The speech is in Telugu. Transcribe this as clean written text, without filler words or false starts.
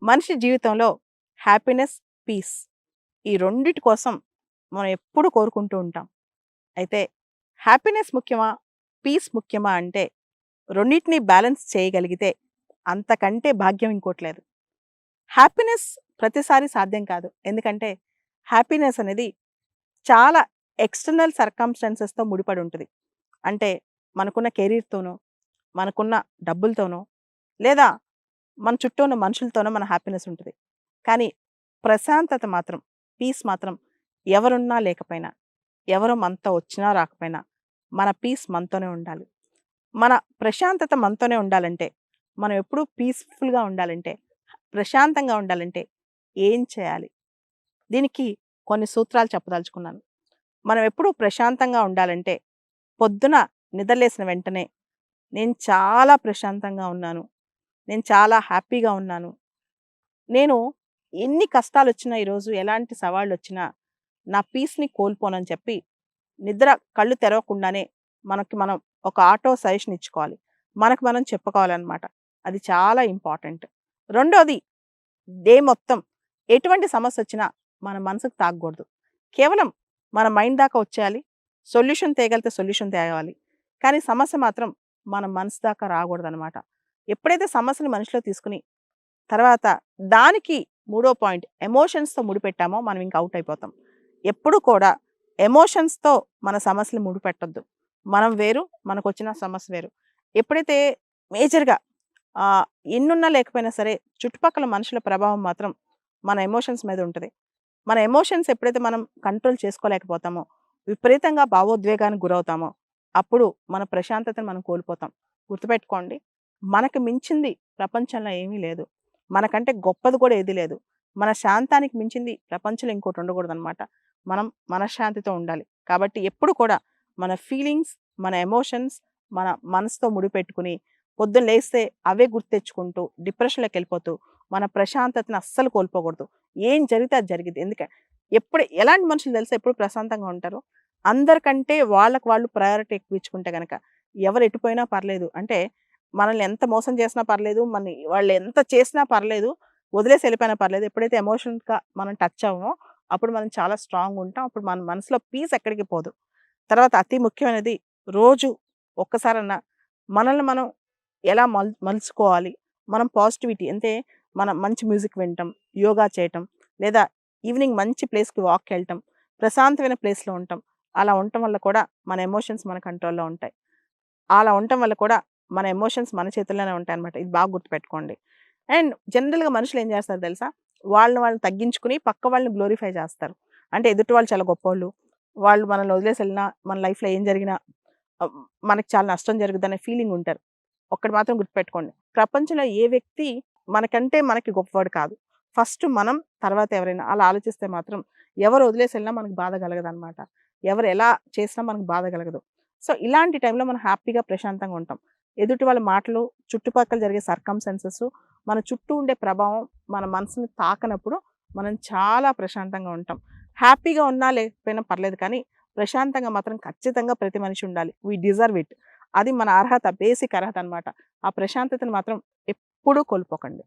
మనిషి జీవితంలో హ్యాపీనెస్, పీస్ ఈ రెండిటి కోసం మనం ఎప్పుడు కోరుకుంటూ ఉంటాం. అయితే హ్యాపీనెస్ ముఖ్యమా? పీస్ ముఖ్యమా? అంటే రెండిటిని బ్యాలెన్స్ చేయగలిగితే అంతకంటే భాగ్యం ఇంకోటి లేదు. హ్యాపీనెస్ ప్రతిసారి సాధ్యం కాదు. ఎందుకంటే హ్యాపీనెస్ అనేది చాలా ఎక్స్‌టర్నల్ సర్కమ్‌స్టాన్సెస్‌తో ముడిపడి ఉంటది. అంటే మనకున్న కెరీర్‌తోనో, మనకున్న డబ్బులతోనో, లేదా మన చుట్టూ ఉన్న మనుషులతోనో మన హ్యాపీనెస్ ఉంటది. కానీ ప్రశాంతత మాత్రం, పీస్ మాత్రం ఎవరున్నా లేకపోయినా, ఎవరు మనతో వచ్చినా రాకపోయినా, మన పీస్ మనతోనే ఉండాలి. మన ప్రశాంతత మనతోనే ఉండాలంటే, మనం ఎప్పుడూ పీస్‌ఫుల్‌గా ఉండాలంటే, ప్రశాంతంగా ఉండాలంటే ఏం చేయాలి? దీనికి కొన్ని సూత్రాలు చెప్పదలుచుకున్నాను. మనం ఎప్పుడూ ప్రశాంతంగా ఉండాలంటే, పొద్దున నిద్రలేసిన వెంటనే నేను చాలా ప్రశాంతంగా ఉన్నాను. నేను చాలా హ్యాపీగా ఉన్నాను. నేను ఎన్ని కష్టాలొచ్చినా ఈరోజు ఎలాంటి సవాళ్ళొచ్చినా నా పీస్‌ని కోల్పోనని చెప్పి నిద్ర కళ్ళు తెరవకుండానే మనకి మనం ఒక ఆటో సజెషన్ ఇచ్చుకోవాలి. మనకు మనం చెప్పుకోవాలనమాట. అది చాలా ఇంపార్టెంట్. రెండోది డే మొత్తం ఎటువంటి సమస్యొచ్చినా మన మనసుకు తాకగూడదు. కేవలం మన మైండ్ దాకా వచ్చేయాలి. సొల్యూషన్ తేగలిగితే సొల్యూషన్ తేవాలి. కానీ సమస్య మాత్రం మన మనసు దాకా రాకూడదనమాట. ఎప్పుడైతే సమస్యని మనసులో తీసుకొని తర్వాత దానికి మూడో పాయింట్ ఎమోషన్స్‌తో ముడిపెట్టామో మనం ఇంక ఔట్ అయిపోతాం. ఎప్పుడు కూడా ఎమోషన్స్‌తో మన సమస్యలు ముడిపెట్టొద్దు. మనం వేరు, మనకొచ్చిన సమస్య వేరు. ఎప్పుడైతే మేజర్‌గా ఆహ్, ఎన్నున్నా లేకపోయినా సరే చుట్టుపక్కల మనుషుల ప్రభావం మాత్రం మన ఎమోషన్స్ మీద ఉంటది. మన ఎమోషన్స్ ఎప్పుడైతే మనం కంట్రోల్ చేసుకోలేకపోతామో, విపరీతంగా భావోద్వేగానికి గురవుతామో, అప్పుడు మన ప్రశాంతతను మనం కోల్పోతాం. గుర్తుపెట్టుకోండి. మనకు మించింది ప్రపంచంలో ఏమీ లేదు. మనకంటే గొప్పది కూడా ఏది లేదు. మన శాంతానికి మించింది ప్రపంచంలో ఇంకోటి ఉండకూడదనమాట. మనం మనశ్శాంతితో ఉండాలి. కాబట్టి ఎప్పుడు కూడా మన ఫీలింగ్స్, మన ఎమోషన్స్, మన మనసుతో ముడిపెట్టుకొని పొద్దున్న లేస్తే అవే గుర్తెచ్చుకుంటూ డిప్రెషన్‌లోకెళ్ళిపోతూ మన ప్రశాంతతను అస్సలు కోల్పోకూడదు. ఏం జరిగితే అది జరిగిద్ది. ఎప్పుడు ఎలాంటి మనుషులు తెలుసా ఎప్పుడు ప్రశాంతంగా ఉంటారో? అందరికంటే వాళ్ళకి వాళ్ళు ప్రయారిటీ ఎక్కువిచ్చుకుంటే గనక ఎవరు ఎటుపోయినా పర్లేదు. అంటే మనల్ని ఎంత మోసం చేసినా పర్లేదు. వాళ్ళు ఎంత చేసినా పర్లేదు. వదిలేసి ఎళ్ళిపోయినా పర్లేదు. ఎప్పుడైతే ఎమోషన్‌గా మనం టచ్ అవ్వమో అప్పుడు మనం చాలా స్ట్రాంగ్‌గా ఉంటాం. అప్పుడు మన మనసులో పీస్ ఎక్కడికి పోదు. తర్వాత అతి ముఖ్యమైనది రోజు ఒక్కసారన్నా మనల్ని మనం ఎలా మలుచుకోవాలి. మనం పాజిటివిటీ అంటే మనం మంచి మ్యూజిక్ వినటం, యోగా చేయటం, లేదా ఈవినింగ్ మంచి ప్లేస్‌కి వాక్‌కెళ్ళటం, ప్రశాంతమైన ప్లేస్‌లో ఉండటం. అలా ఉండటం వల్ల కూడా మన ఎమోషన్స్ మన కంట్రోల్‌లో ఉంటాయి. అలా ఉండటం వల్ల కూడా మన ఎమోషన్స్ మన చేతుల్లోనే ఉంటాయన్నమాట. ఇది బాగా గుర్తుపెట్టుకోండి. అండ్ జనరల్‌గా మనుషులు ఏం చేస్తారో తెలుసా? వాళ్ళని వాళ్ళు తగ్గించుకొని పక్క వాళ్ళని గ్లోరిఫై చేస్తారు. అంటే ఎదుటి వాళ్ళు చాలా గొప్పోళ్ళు. వాళ్ళు మనల్ని వదిలేసి ఎళ్ళినా, మన లైఫ్‌లో ఏం జరిగినా ఆహ్, మనకి చాలా నష్టం జరుగుద్దనే ఫీలింగ్ ఉంటారు. ఒక్కటి మాత్రం గుర్తుపెట్టుకోండి. ప్రపంచంలో ఏ వ్యక్తి మనకంటే మనకి గొప్పవాడు కాదు. ఫస్ట్ మనం, తర్వాత ఎవరైనా. అలా ఆలోచిస్తే మాత్రం ఎవరు వదిలేసి ఎళ్ళినా మనకు బాధ కలగదనమాట. ఎవరు ఎలా చేసినా మనకు బాధ కలగదు. సో, ఇలాంటి టైంలో మనం హ్యాపీగా, ప్రశాంతంగా ఉంటాం. ఎదుటి వాళ్ళ మాటలు, చుట్టుపక్కల జరిగే సర్కమ్‌స్టాన్సెస్, మన చుట్టూ ఉండే ప్రభావం మన మనసుని తాకనప్పుడు మనం చాలా ప్రశాంతంగా ఉంటాం. హ్యాపీగా ఉన్నా లేకపోయినా పర్లేదు కానీ, ప్రశాంతంగా మాత్రం ఖచ్చితంగా ప్రతి మనిషి ఉండాలి. We deserve it. అది మన అర్హత. బేసిక్ అర్హత అనమాట. ఆ ప్రశాంతతను మాత్రం ఎప్పుడూ కోల్పోకండి.